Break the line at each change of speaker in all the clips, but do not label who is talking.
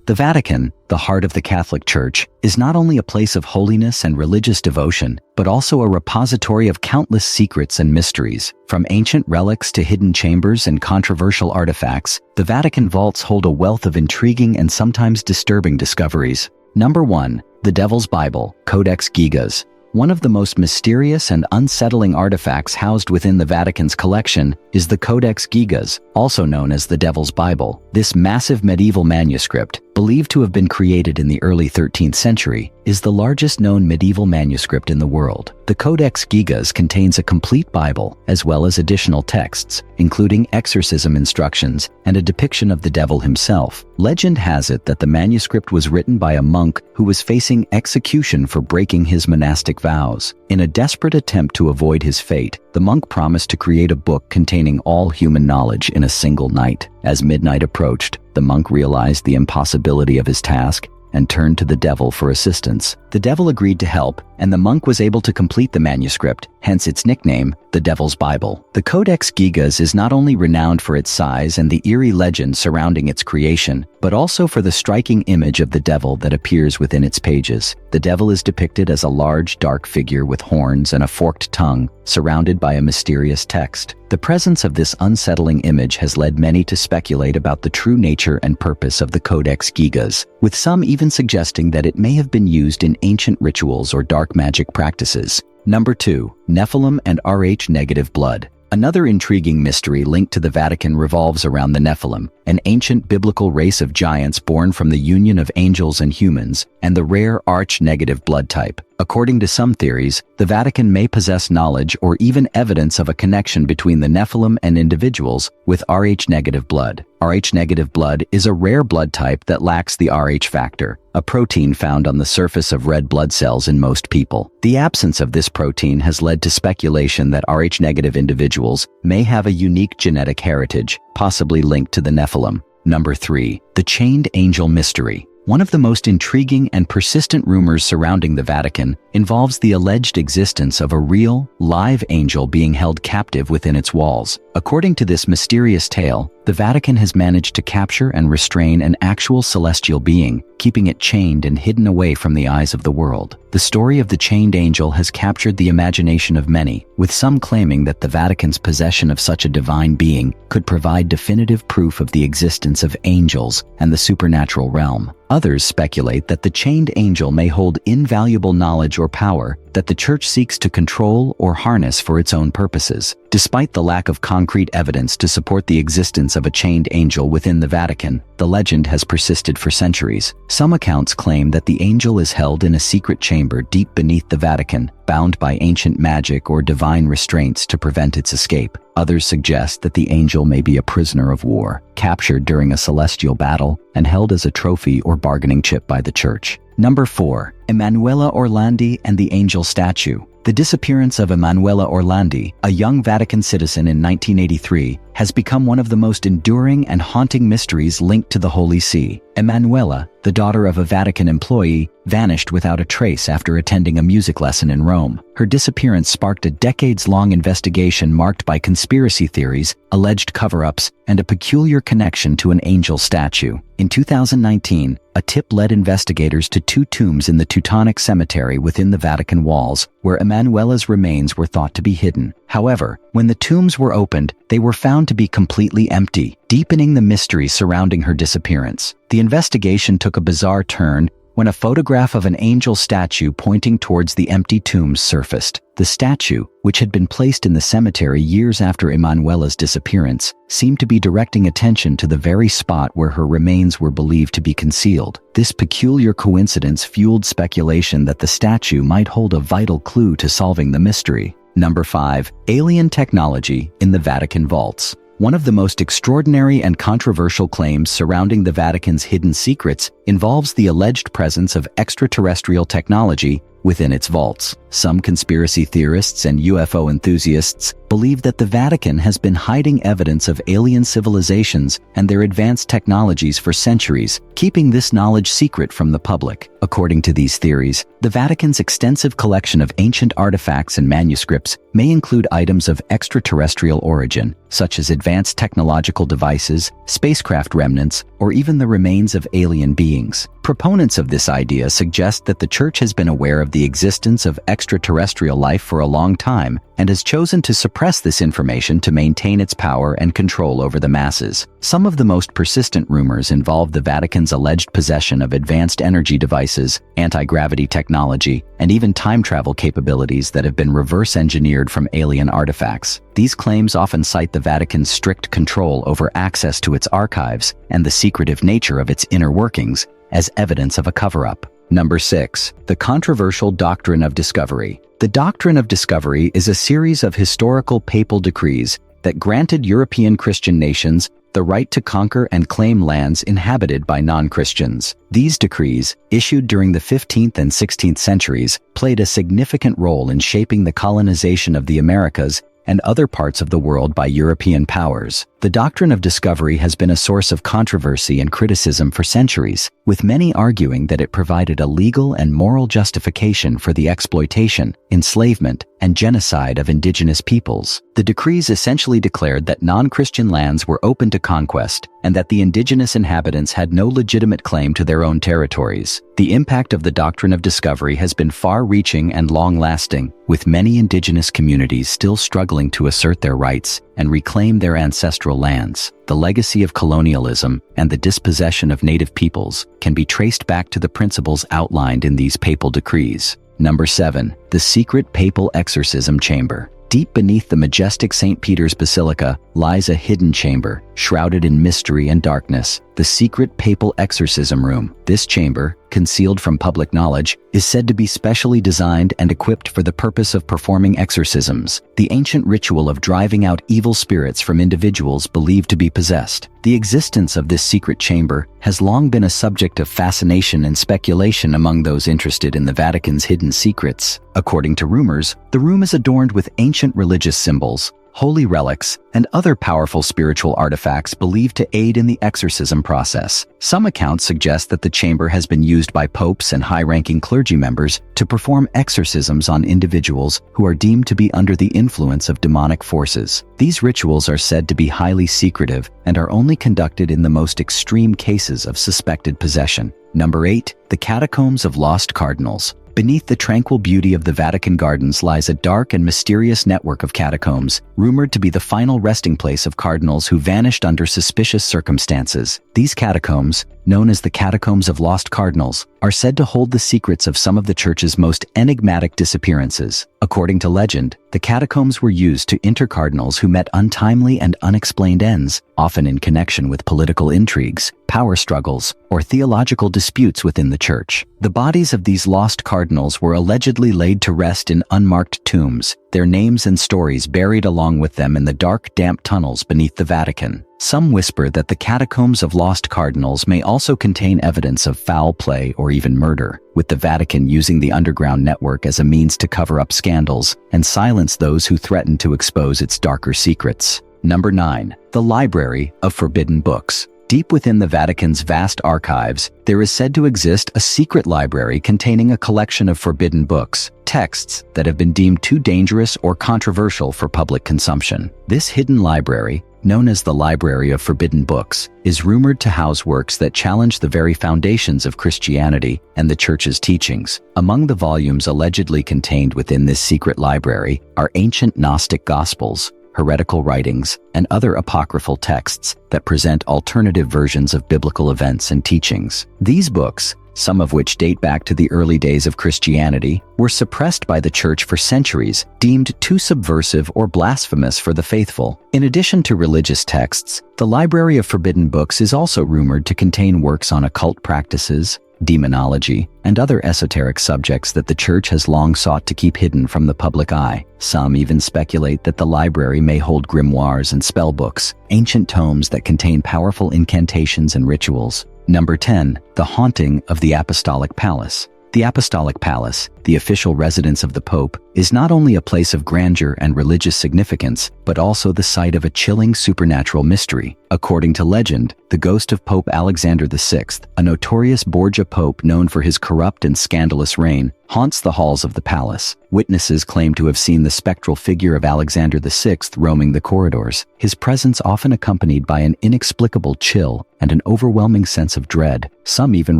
The Vatican, the heart of the Catholic Church, is not only a place of holiness and religious devotion, but also a repository of countless secrets and mysteries. From ancient relics to hidden chambers and controversial artifacts, the Vatican vaults hold a wealth of intriguing and sometimes disturbing discoveries. Number 1. The Devil's Bible, Codex Gigas. One of the most mysterious and unsettling artifacts housed within the Vatican's collection is the Codex Gigas, also known as the Devil's Bible. This massive medieval manuscript, believed to have been created in the early 13th century, is the largest known medieval manuscript in the world. The Codex Gigas contains a complete Bible, as well as additional texts, including exorcism instructions and a depiction of the devil himself. Legend has it that the manuscript was written by a monk who was facing execution for breaking his monastic vows. In a desperate attempt to avoid his fate, the monk promised to create a book containing all human knowledge in a single night. As midnight approached, the monk realized the impossibility of his task and turned to the devil for assistance. The devil agreed to help, and the monk was able to complete the manuscript, hence its nickname, the Devil's Bible. The Codex Gigas is not only renowned for its size and the eerie legend surrounding its creation, but also for the striking image of the devil that appears within its pages. The devil is depicted as a large, dark figure with horns and a forked tongue, surrounded by a mysterious text. The presence of this unsettling image has led many to speculate about the true nature and purpose of the Codex Gigas, with some even suggesting that it may have been used in ancient rituals or dark magic practices. Number 2. Nephilim and Rh-negative blood. Another intriguing mystery linked to the Vatican revolves around the Nephilim, an ancient biblical race of giants born from the union of angels and humans, and the rare Rh-negative blood type. According to some theories, the Vatican may possess knowledge or even evidence of a connection between the Nephilim and individuals with Rh-negative blood. Rh-negative blood is a rare blood type that lacks the Rh factor, a protein found on the surface of red blood cells in most people. The absence of this protein has led to speculation that Rh-negative individuals may have a unique genetic heritage, possibly linked to the Nephilim. Number 3. The Chained Angel Mystery. One of the most intriguing and persistent rumors surrounding the Vatican involves the alleged existence of a real, live angel being held captive within its walls. According to this mysterious tale, the Vatican has managed to capture and restrain an actual celestial being, keeping it chained and hidden away from the eyes of the world. The story of the chained angel has captured the imagination of many, with some claiming that the Vatican's possession of such a divine being could provide definitive proof of the existence of angels and the supernatural realm. Others speculate that the chained angel may hold invaluable knowledge or power that the Church seeks to control or harness for its own purposes. Despite the lack of concrete evidence to support the existence of a chained angel within the Vatican, the legend has persisted for centuries. Some accounts claim that the angel is held in a secret chamber deep beneath the Vatican, bound by ancient magic or divine restraints to prevent its escape. Others suggest that the angel may be a prisoner of war, captured during a celestial battle and held as a trophy or bargaining chip by the Church. Number 4. Emanuela Orlandi and the Angel Statue. The disappearance of Emanuela Orlandi, a young Vatican citizen in 1983, has become one of the most enduring and haunting mysteries linked to the Holy See. Emanuela, the daughter of a Vatican employee, vanished without a trace after attending a music lesson in Rome. Her disappearance sparked a decades-long investigation marked by conspiracy theories, alleged cover-ups, and a peculiar connection to an angel statue. In 2019, a tip led investigators to 2 tombs in the Teutonic Cemetery within the Vatican walls, where Emanuela's remains were thought to be hidden. However, when the tombs were opened, they were found to be completely empty, deepening the mystery surrounding her disappearance. The investigation took a bizarre turn when a photograph of an angel statue pointing towards the empty tombs surfaced. The statue, which had been placed in the cemetery years after Emanuela's disappearance, seemed to be directing attention to the very spot where her remains were believed to be concealed. This peculiar coincidence fueled speculation that the statue might hold a vital clue to solving the mystery. Number 5. Alien technology in the Vatican vaults. One of the most extraordinary and controversial claims surrounding the Vatican's hidden secrets involves the alleged presence of extraterrestrial technology within its vaults. Some conspiracy theorists and UFO enthusiasts believe that the Vatican has been hiding evidence of alien civilizations and their advanced technologies for centuries, keeping this knowledge secret from the public. According to these theories, the Vatican's extensive collection of ancient artifacts and manuscripts may include items of extraterrestrial origin, such as advanced technological devices, spacecraft remnants, or even the remains of alien beings. Proponents of this idea suggest that the Church has been aware of the existence of extraterrestrial life for a long time and has chosen to suppress this information to maintain its power and control over the masses. Some of the most persistent rumors involve the Vatican's alleged possession of advanced energy devices, anti-gravity technology, and even time travel capabilities that have been reverse-engineered from alien artifacts. These claims often cite the Vatican's strict control over access to its archives and the secretive nature of its inner workings as evidence of a cover-up. Number 6. The controversial doctrine of discovery. The doctrine of discovery is a series of historical papal decrees that granted European Christian nations the right to conquer and claim lands inhabited by non-Christians. These decrees, issued during the 15th and 16th centuries, played a significant role in shaping the colonization of the Americas and other parts of the world by European powers. The doctrine of discovery has been a source of controversy and criticism for centuries, with many arguing that it provided a legal and moral justification for the exploitation, enslavement, and genocide of indigenous peoples. The decrees essentially declared that non-Christian lands were open to conquest and that the indigenous inhabitants had no legitimate claim to their own territories. The impact of the doctrine of discovery has been far-reaching and long-lasting, with many indigenous communities still struggling to assert their rights and reclaim their ancestral lands. The legacy of colonialism and the dispossession of native peoples can be traced back to the principles outlined in these papal decrees. Number 7. The secret papal exorcism chamber. Deep beneath the majestic St. Peter's Basilica lies a hidden chamber, shrouded in mystery and darkness, the secret papal exorcism room. This chamber, concealed from public knowledge, is said to be specially designed and equipped for the purpose of performing exorcisms, the ancient ritual of driving out evil spirits from individuals believed to be possessed. The existence of this secret chamber has long been a subject of fascination and speculation among those interested in the Vatican's hidden secrets. According to rumors, the room is adorned with ancient religious symbols, holy relics, and other powerful spiritual artifacts believed to aid in the exorcism process. Some accounts suggest that the chamber has been used by popes and high-ranking clergy members to perform exorcisms on individuals who are deemed to be under the influence of demonic forces. These rituals are said to be highly secretive and are only conducted in the most extreme cases of suspected possession. Number 8. The Catacombs of Lost Cardinals. Beneath the tranquil beauty of the Vatican gardens lies a dark and mysterious network of catacombs, rumored to be the final resting place of cardinals who vanished under suspicious circumstances. These catacombs, known as the Catacombs of Lost Cardinals, are said to hold the secrets of some of the Church's most enigmatic disappearances. According to legend, the catacombs were used to inter cardinals who met untimely and unexplained ends, often in connection with political intrigues, power struggles, or theological disputes within the Church. The bodies of these lost cardinals were allegedly laid to rest in unmarked tombs, their names and stories buried along with them in the dark, damp tunnels beneath the Vatican. Some whisper that the Catacombs of Lost Cardinals may also contain evidence of foul play or even murder, with the Vatican using the underground network as a means to cover up scandals and silence those who threaten to expose its darker secrets. Number 9. The Library of Forbidden Books. Deep within the Vatican's vast archives, there is said to exist a secret library containing a collection of forbidden books, texts that have been deemed too dangerous or controversial for public consumption. This hidden library, known as the Library of Forbidden Books, is rumored to house works that challenge the very foundations of Christianity and the Church's teachings. Among the volumes allegedly contained within this secret library are ancient Gnostic Gospels, heretical writings, and other apocryphal texts that present alternative versions of biblical events and teachings. These books, some of which date back to the early days of Christianity, were suppressed by the Church for centuries, deemed too subversive or blasphemous for the faithful. In addition to religious texts, the Library of Forbidden Books is also rumored to contain works on occult practices, demonology, and other esoteric subjects that the Church has long sought to keep hidden from the public eye. Some even speculate that the library may hold grimoires and spellbooks, ancient tomes that contain powerful incantations and rituals. Number 10. The Haunting of the Apostolic Palace. The Apostolic Palace, the official residence of the Pope, is not only a place of grandeur and religious significance, but also the site of a chilling supernatural mystery. According to legend, the ghost of Pope Alexander VI, a notorious Borgia pope known for his corrupt and scandalous reign, haunts the halls of the palace. Witnesses claim to have seen the spectral figure of Alexander VI roaming the corridors, his presence often accompanied by an inexplicable chill and an overwhelming sense of dread. Some even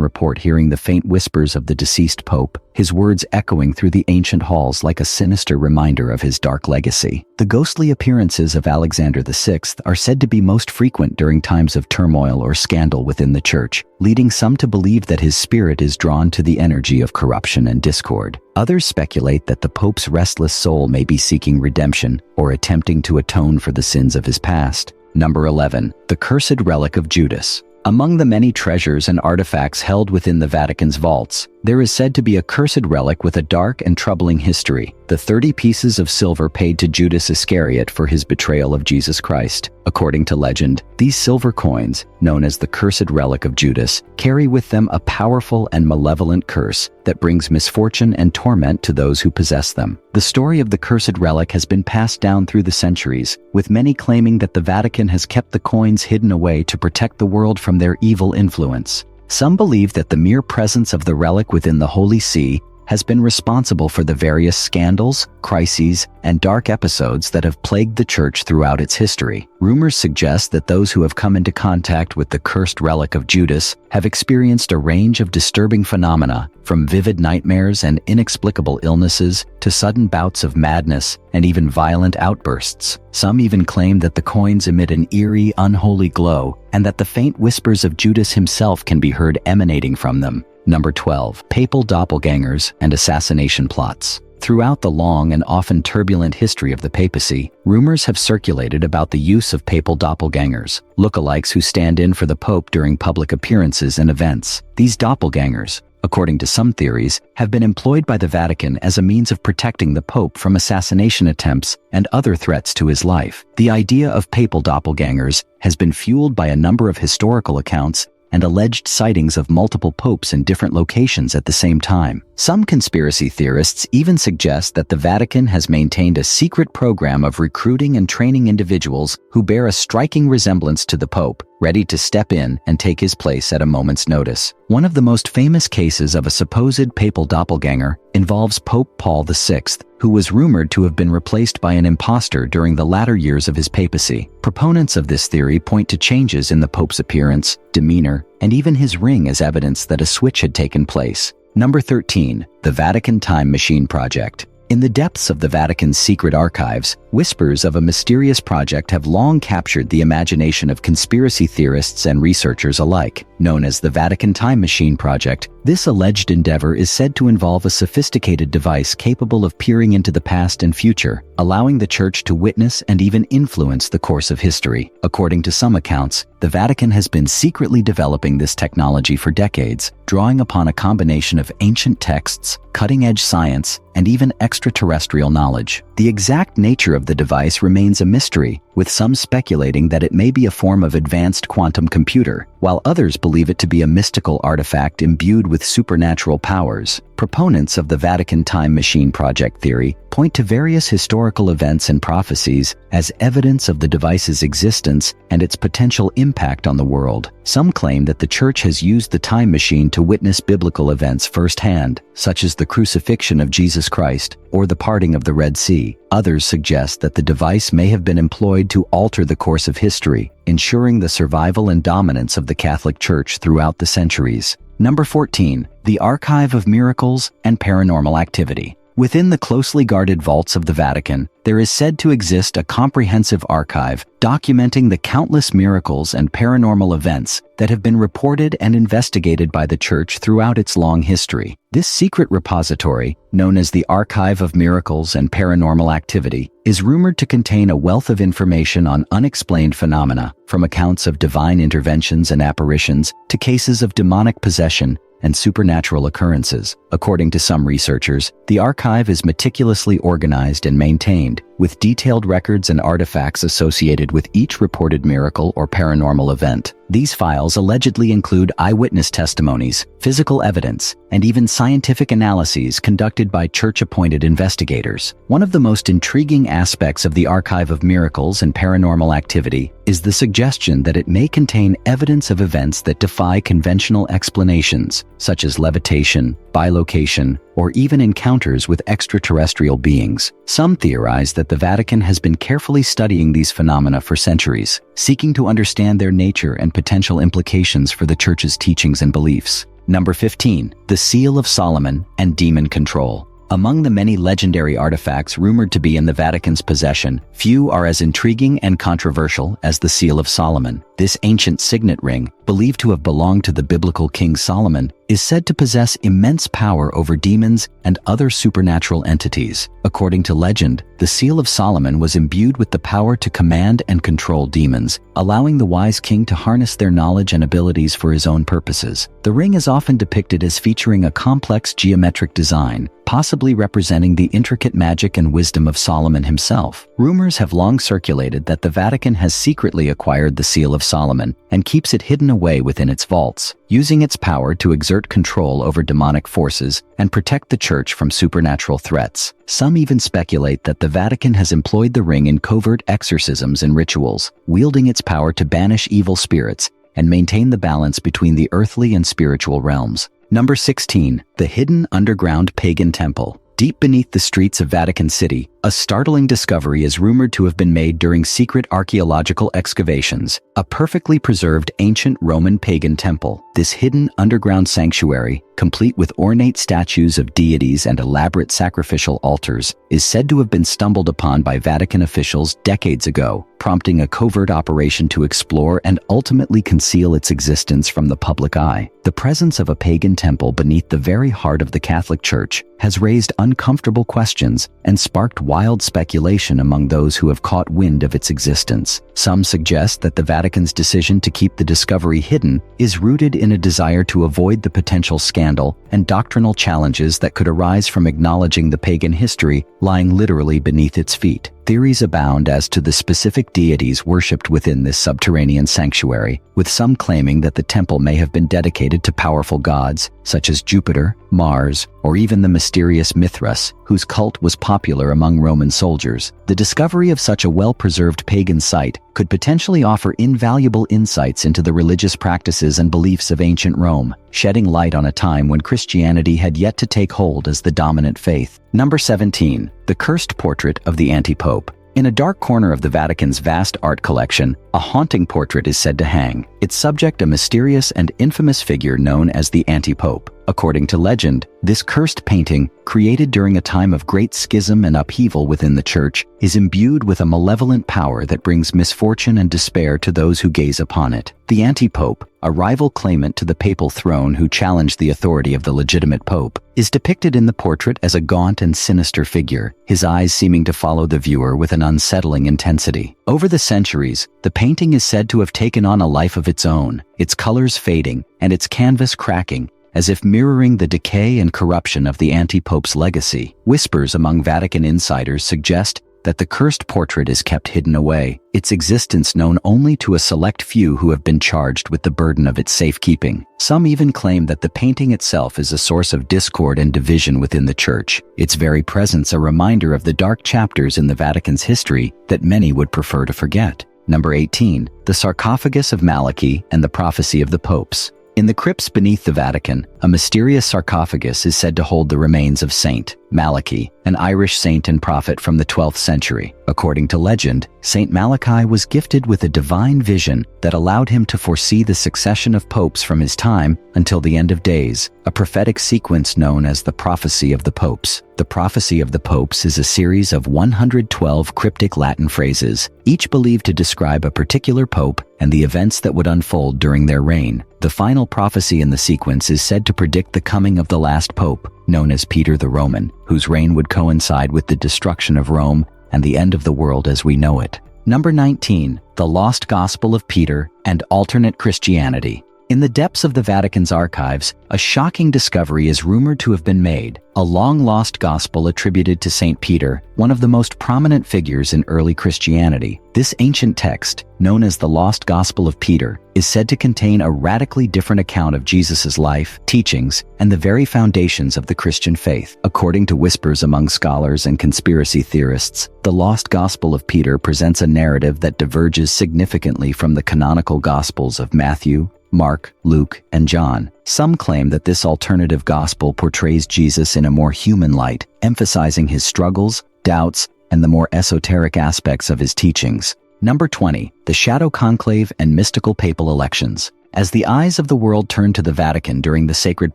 report hearing the faint whispers of the deceased pope, his words echoing through the ancient halls like a sinister reminder of his dark legacy. The ghostly appearances of Alexander VI are said to be most frequent during times of turmoil or scandal within the church, leading some to believe that his spirit is drawn to the energy of corruption and discord. Others speculate that the Pope's restless soul may be seeking redemption or attempting to atone for the sins of his past. Number 11. The Cursed Relic of Judas. Among the many treasures and artifacts held within the Vatican's vaults, there is said to be a cursed relic with a dark and troubling history: the 30 pieces of silver paid to Judas Iscariot for his betrayal of Jesus Christ. According to legend, these silver coins, known as the Cursed Relic of Judas, carry with them a powerful and malevolent curse that brings misfortune and torment to those who possess them. The story of the cursed relic has been passed down through the centuries, with many claiming that the Vatican has kept the coins hidden away to protect the world from their evil influence. Some believe that the mere presence of the relic within the Holy See has been responsible for the various scandals, crises, and dark episodes that have plagued the Church throughout its history. Rumors suggest that those who have come into contact with the cursed relic of Judas have experienced a range of disturbing phenomena, from vivid nightmares and inexplicable illnesses to sudden bouts of madness and even violent outbursts. Some even claim that the coins emit an eerie, unholy glow, and that the faint whispers of Judas himself can be heard emanating from them. Number 12. Papal doppelgangers and assassination plots. Throughout the long and often turbulent history of the papacy, rumors have circulated about the use of papal doppelgangers, lookalikes who stand in for the Pope during public appearances and events. These doppelgangers, according to some theories, have been employed by the Vatican as a means of protecting the Pope from assassination attempts and other threats to his life. The idea of papal doppelgangers has been fueled by a number of historical accounts and alleged sightings of multiple popes in different locations at the same time. Some conspiracy theorists even suggest that the Vatican has maintained a secret program of recruiting and training individuals who bear a striking resemblance to the Pope, ready to step in and take his place at a moment's notice. One of the most famous cases of a supposed papal doppelganger involves Pope Paul VI, who was rumored to have been replaced by an impostor during the latter years of his papacy. Proponents of this theory point to changes in the Pope's appearance, demeanor, and even his ring as evidence that a switch had taken place. Number 13. The Vatican Time Machine Project. In the depths of the Vatican's secret archives, whispers of a mysterious project have long captured the imagination of conspiracy theorists and researchers alike. Known as the Vatican Time Machine Project, this alleged endeavor is said to involve a sophisticated device capable of peering into the past and future, allowing the Church to witness and even influence the course of history. According to some accounts, the Vatican has been secretly developing this technology for decades, drawing upon a combination of ancient texts, cutting-edge science, and even extraterrestrial knowledge. The exact nature of the device remains a mystery, with some speculating that it may be a form of advanced quantum computer, while others believe it to be a mystical artifact imbued with supernatural powers. Proponents of the Vatican Time Machine Project theory point to various historical events and prophecies as evidence of the device's existence and its potential impact on the world. Some claim that the Church has used the time machine to witness biblical events firsthand, such as the crucifixion of Jesus Christ or the parting of the Red Sea. Others suggest that the device may have been employed to alter the course of history, ensuring the survival and dominance of the Catholic Church throughout the centuries. Number 14. The Archive of Miracles and Paranormal Activity. Within the closely guarded vaults of the Vatican, there is said to exist a comprehensive archive documenting the countless miracles and paranormal events that have been reported and investigated by the Church throughout its long history. This secret repository, known as the Archive of Miracles and Paranormal Activity, is rumored to contain a wealth of information on unexplained phenomena, from accounts of divine interventions and apparitions to cases of demonic possession and supernatural occurrences. According to some researchers, the archive is meticulously organized and maintained, with detailed records and artifacts associated with each reported miracle or paranormal event. These files allegedly include eyewitness testimonies, physical evidence, and even scientific analyses conducted by church-appointed investigators. One of the most intriguing aspects of the Archive of Miracles and Paranormal Activity is the suggestion that it may contain evidence of events that defy conventional explanations, such as levitation, bilocation, or even encounters with extraterrestrial beings. Some theorize that the Vatican has been carefully studying these phenomena for centuries, seeking to understand their nature and potential implications for the Church's teachings and beliefs. Number 15. The Seal of Solomon and Demon Control. Among the many legendary artifacts rumored to be in the Vatican's possession, few are as intriguing and controversial as the Seal of Solomon. This ancient signet ring, believed to have belonged to the biblical King Solomon, is said to possess immense power over demons and other supernatural entities. According to legend, the Seal of Solomon was imbued with the power to command and control demons, allowing the wise king to harness their knowledge and abilities for his own purposes. The ring is often depicted as featuring a complex geometric design, possibly representing the intricate magic and wisdom of Solomon himself. Rumors have long circulated that the Vatican has secretly acquired the Seal of Solomon and keeps it hidden away within its vaults, using its power to exert control over demonic forces and protect the Church from supernatural threats. Some even speculate that the Vatican has employed the ring in covert exorcisms and rituals, wielding its power to banish evil spirits and maintain the balance between the earthly and spiritual realms. Number 16. The Hidden Underground Pagan Temple. Deep beneath the streets of Vatican City, a startling discovery is rumored to have been made during secret archaeological excavations: a perfectly preserved ancient Roman pagan temple. This hidden underground sanctuary, complete with ornate statues of deities and elaborate sacrificial altars, is said to have been stumbled upon by Vatican officials decades ago, prompting a covert operation to explore and ultimately conceal its existence from the public eye. The presence of a pagan temple beneath the very heart of the Catholic Church has raised uncomfortable questions and sparked wild speculation among those who have caught wind of its existence. Some suggest that the Vatican's decision to keep the discovery hidden is rooted in a desire to avoid the potential scandal and doctrinal challenges that could arise from acknowledging the pagan history lying literally beneath its feet. Theories abound as to the specific deities worshipped within this subterranean sanctuary, with some claiming that the temple may have been dedicated to powerful gods, such as Jupiter, Mars, or even the mysterious Mithras, whose cult was popular among Roman soldiers. The discovery of such a well-preserved pagan site could potentially offer invaluable insights into the religious practices and beliefs of ancient Rome, shedding light on a time when Christianity had yet to take hold as the dominant faith. Number 17. The Cursed Portrait of the Anti-Pope. In a dark corner of the Vatican's vast art collection, a haunting portrait is said to hang, its subject a mysterious and infamous figure known as the Anti-Pope. According to legend, this cursed painting, created during a time of great schism and upheaval within the Church, is imbued with a malevolent power that brings misfortune and despair to those who gaze upon it. The Anti-Pope, a rival claimant to the papal throne who challenged the authority of the legitimate pope, is depicted in the portrait as a gaunt and sinister figure, his eyes seeming to follow the viewer with an unsettling intensity. Over the centuries, the painting is said to have taken on a life of its own, its colors fading and its canvas cracking, as if mirroring the decay and corruption of the anti-pope's legacy. Whispers among Vatican insiders suggest that the cursed portrait is kept hidden away, its existence known only to a select few who have been charged with the burden of its safekeeping. Some even claim that the painting itself is a source of discord and division within the Church, its very presence a reminder of the dark chapters in the Vatican's history that many would prefer to forget. Number 18. The Sarcophagus of Malachi and the Prophecy of the Popes. In the crypts beneath the Vatican, a mysterious sarcophagus is said to hold the remains of Saint Malachi, an Irish saint and prophet from the 12th century. According to legend, Saint Malachi was gifted with a divine vision that allowed him to foresee the succession of popes from his time until the end of days, a prophetic sequence known as the Prophecy of the Popes. The Prophecy of the Popes is a series of 112 cryptic Latin phrases, each believed to describe a particular pope and the events that would unfold during their reign. The final prophecy in the sequence is said to predict the coming of the last pope, known as Peter the Roman, whose reign would coincide with the destruction of Rome and the end of the world as we know it. Number 19. The Lost Gospel of Peter and Alternate Christianity. In the depths of the Vatican's archives, a shocking discovery is rumored to have been made: a long-lost gospel attributed to St. Peter, one of the most prominent figures in early Christianity. This ancient text, known as the Lost Gospel of Peter, is said to contain a radically different account of Jesus' life, teachings, and the very foundations of the Christian faith. According to whispers among scholars and conspiracy theorists, the Lost Gospel of Peter presents a narrative that diverges significantly from the canonical Gospels of Matthew, Mark, Luke, and John. Some claim that this alternative gospel portrays Jesus in a more human light, emphasizing his struggles, doubts, and the more esoteric aspects of his teachings. Number 20. The Shadow Conclave and Mystical Papal Elections. As the eyes of the world turn to the Vatican during the sacred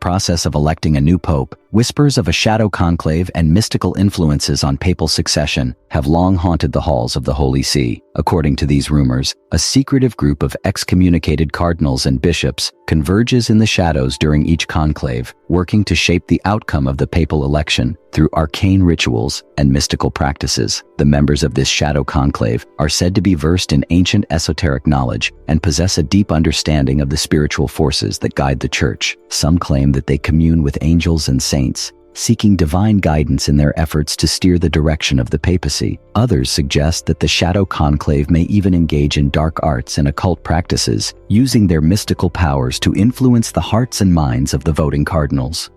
process of electing a new pope, whispers of a shadow conclave and mystical influences on papal succession have long haunted the halls of the Holy See. According to these rumors, a secretive group of excommunicated cardinals and bishops converges in the shadows during each conclave, working to shape the outcome of the papal election through arcane rituals and mystical practices. The members of this shadow conclave are said to be versed in ancient esoteric knowledge and possess a deep understanding of the spiritual forces that guide the Church. Some claim that they commune with angels and saints, seeking divine guidance in their efforts to steer the direction of the papacy. Others suggest that the shadow conclave may even engage in dark arts and occult practices, using their mystical powers to influence the hearts and minds of the voting cardinals.